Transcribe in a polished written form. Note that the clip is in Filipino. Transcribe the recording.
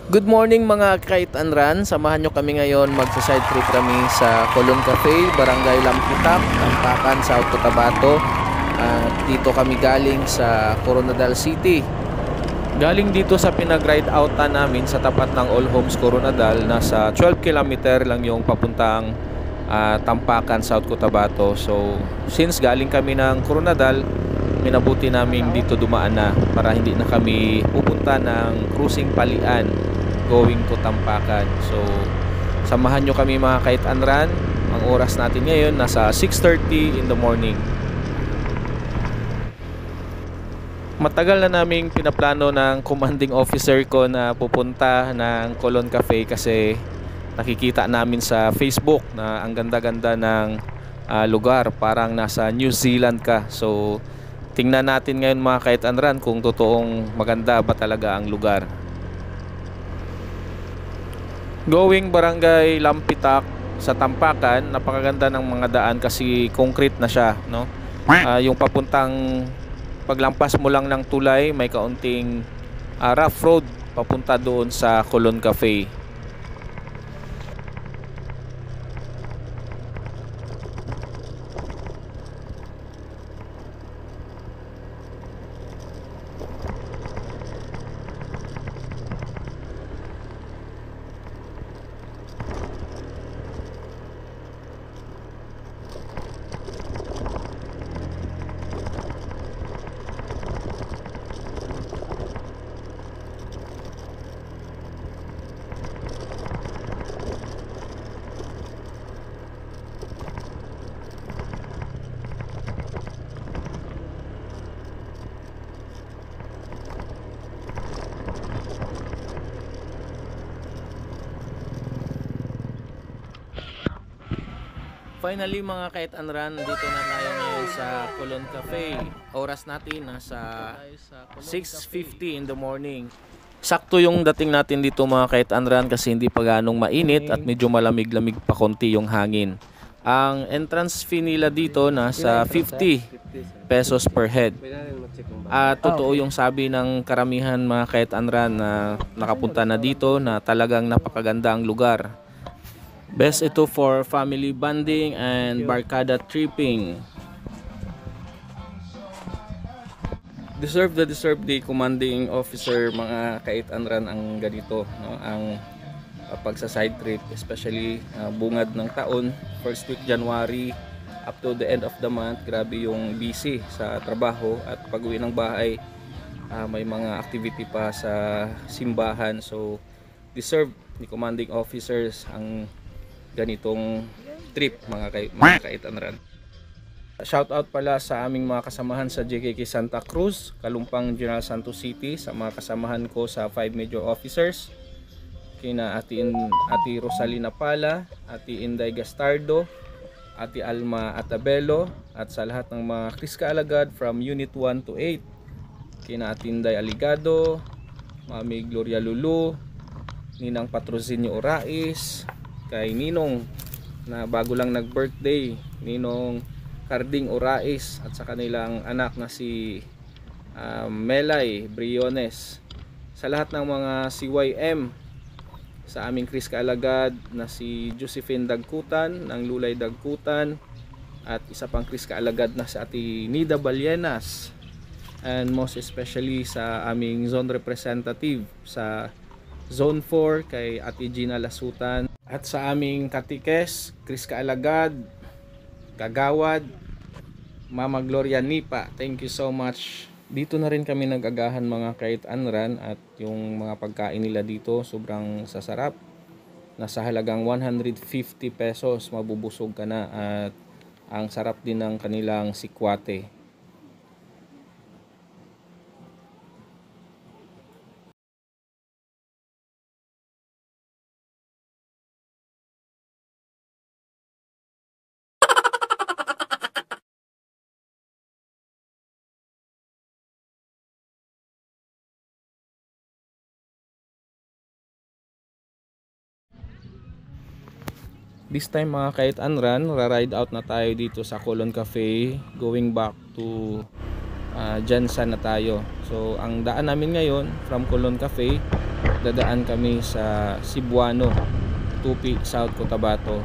Good morning mga kite and run. Samahan nyo kami ngayon, magsa-side trip kami sa Colon Cafe, Barangay Lampitak, Tampakan, South Cotabato. Dito kami galing sa Coronadal City. Galing dito sa pinag-ride outan namin sa tapat ng All Homes Coronadal. Nasa 12 km lang yung papuntang Tampakan, South Cotabato. So since galing kami ng Coronadal, minabuti namin dito dumaan na para hindi na kami pupunta ng cruising Palian going to Tampakan. So samahan nyo kami mga kite and run. Ang oras natin ngayon nasa 6:30 in the morning. Matagal na naming pinaplano ng commanding officer ko na pupunta ng Colon Cafe kasi nakikita namin sa Facebook na ang ganda-ganda ng lugar, parang nasa New Zealand ka. So tingnan natin ngayon mga kite and run kung totoong maganda ba talaga ang lugar. Going Barangay Lampitak sa Tampakan, napakaganda ng mga daan kasi concrete na siya, no? Yung papuntang paglampas mo lang ng tulay, may kaunting rough road papunta doon sa Colon Cafe. Finally mga kite and run, dito na tayo ngayon sa Colon Cafe. Oras natin nasa 6:50 in the morning. Sakto yung dating natin dito mga kite and run kasi hindi pa ganong mainit at medyo malamig-lamig pa konti yung hangin. Ang entrance fee nila dito nasa 50 pesos per head. At totoo yung sabi ng karamihan mga kite and run na nakapunta na dito na talagang napakaganda ang lugar. Best ito for family bonding and barkada tripping. Deserve the commanding officer mga kite and run ang ganito, no? Ang pagsa side trip, especially bungad ng taon, first week January up to the end of the month, grabe yung busy sa trabaho at pag-uwi ng bahay, may mga activity pa sa simbahan. So deserve ni commanding officers ang ganitong trip mga kite and run. Shout out pala sa aming mga kasamahan sa JKK Santa Cruz, Kalumpang General Santos City, sa mga kasamahan ko sa 5 major officers, kina Ati Rosalina Pala, Ati Inday Gastardo, Ati Alma Atabelo, at sa lahat ng mga Chris Kaalagad from Unit 1 to 8, kina Ati Inday Aligado, Mami Gloria Lulu, Ninang Patrocinio Orais, kay Ninong na bago lang nag-birthday, Ninong Carding Orais, at sa kanilang anak na si Melay Briones, sa lahat ng mga CYM, sa aming Chris Kaalagad na si Josephine Dagkutan ng Lulay Dagkutan, at isa pang Chris Kaalagad na si Ati Nida Balyenas, and most especially sa aming zone representative sa Zone 4 kay Ati Gina Lasutan, at sa aming katikes Chris Kaalagad, Kagawad, Mama Gloria Nipa. Thank you so much. Dito na rin kami nag-agahan mga kite and run, at yung mga pagkain nila dito sobrang sasarap. Nasa halagang 150 pesos mabubusog ka na, at ang sarap din ng kanilang sikwate. This time mga kite and run, ra-ride out na tayo dito sa Colon Cafe, going back to Jansan na tayo. So ang daan namin ngayon from Colon Cafe, dadaan kami sa Cebuano, Tupi, South Cotabato.